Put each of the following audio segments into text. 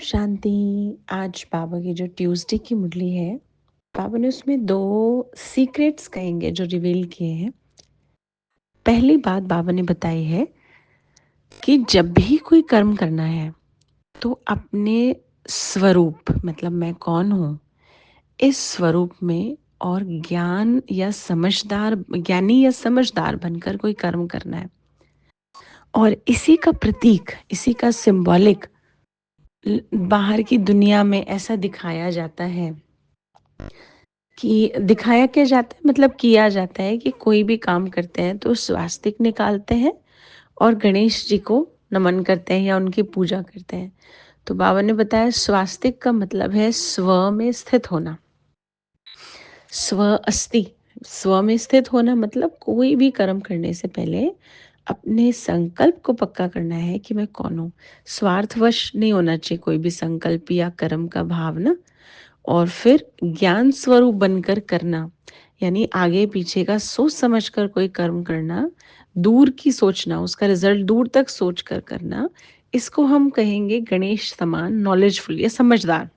शांति। आज बाबा की जो ट्यूसडे की मुरली है, बाबा ने उसमें 2 सीक्रेट्स कहेंगे जो रिवील किए हैं। पहली बात बाबा ने बताई है कि जब भी कोई कर्म करना है तो अपने स्वरूप मतलब मैं कौन हूँ, इस स्वरूप में और ज्ञानी या समझदार बनकर कोई कर्म करना है। और इसी का प्रतीक, इसी का सिंबॉलिक बाहर की दुनिया में ऐसा दिखाया जाता है कि दिखाया क्या जाता है मतलब किया जाता है कि कोई भी काम करते हैं तो स्वास्तिक निकालते हैं और गणेश जी को नमन करते हैं या उनकी पूजा करते हैं। तो बाबा ने बताया स्वास्तिक का मतलब है स्व में स्थित होना। स्व अस्ति, स्व में स्थित होना मतलब कोई भी कर्म करने से पहले अपने संकल्प को पक्का करना है कि मैं कौन हूँ। स्वार्थवश नहीं होना चाहिए कोई भी संकल्प या कर्म का भावना। और फिर ज्ञान स्वरूप बनकर करना, यानी आगे पीछे का सोच समझ कर कोई कर्म करना, दूर की सोचना, उसका रिजल्ट दूर तक सोच कर करना, इसको हम कहेंगे गणेश समान नॉलेजफुल या समझदार।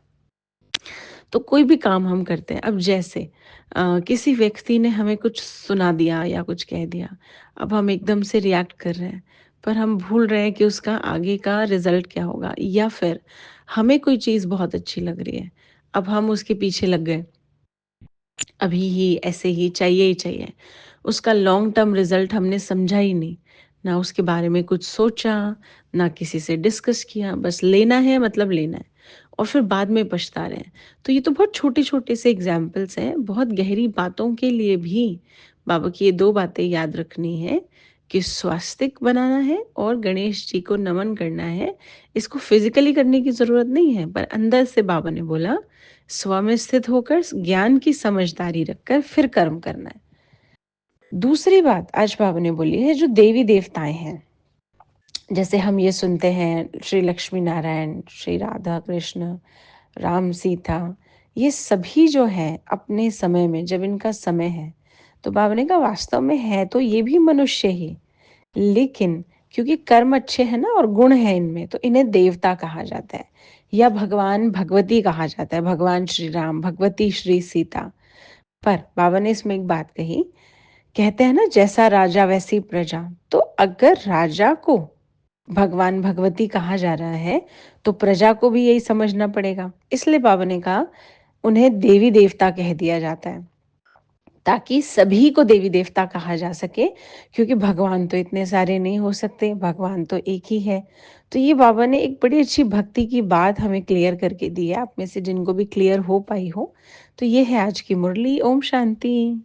तो कोई भी काम हम करते हैं, अब जैसे किसी व्यक्ति ने हमें कुछ सुना दिया या कुछ कह दिया, अब हम एकदम से रिएक्ट कर रहे हैं, पर हम भूल रहे हैं कि उसका आगे का रिजल्ट क्या होगा। या फिर हमें कोई चीज़ बहुत अच्छी लग रही है, अब हम उसके पीछे लग गए, अभी ही ऐसे ही चाहिए ही चाहिए। उसका लॉन्ग टर्म रिजल्ट हमने समझा ही नहीं, ना उसके बारे में कुछ सोचा, ना किसी से डिस्कस किया, बस लेना है मतलब लेना है और फिर बाद में पछता रहे हैं। तो ये तो बहुत छोटे-छोटे से एग्जाम्पल्स हैं, बहुत गहरी बातों के लिए भी बाबा की ये 2 बातें याद रखनी है कि स्वास्तिक बनाना है और गणेश जी को नमन करना है। इसको फिज़िकली करने की ज़रूरत नहीं है, पर अंदर से बाबा ने बोला स्व में स्थित होकर ज्ञान की समझदारी रखकर फिर कर्म करना है। दूसरी बात आज बाबा ने बोली है जो देवी देवताएं हैं, जैसे हम ये सुनते हैं श्री लक्ष्मी नारायण, श्री राधा कृष्ण, राम सीता, ये सभी जो हैं अपने समय में जब इनका समय है, तो बाबा ने कहा वास्तव में है तो ये भी मनुष्य ही, लेकिन क्योंकि कर्म अच्छे हैं ना और गुण है इनमें, तो इन्हें देवता कहा जाता है या भगवान भगवती कहा जाता है, भगवान श्री राम, भगवती श्री सीता। पर बाबा ने इसमें एक बात कही, कहते हैं ना जैसा राजा वैसी प्रजा। तो अगर राजा को भगवान भगवती कहा जा रहा है तो प्रजा को भी यही समझना पड़ेगा। इसलिए बाबा ने कहा उन्हें देवी देवता कह दिया जाता है, ताकि सभी को देवी देवता कहा जा सके, क्योंकि भगवान तो इतने सारे नहीं हो सकते, भगवान तो एक ही है। तो ये बाबा ने एक बड़ी अच्छी भक्ति की बात हमें क्लियर करके दी है, आप में से जिनको भी क्लियर हो पाई हो। तो ये है आज की मुरली। ओम शांति।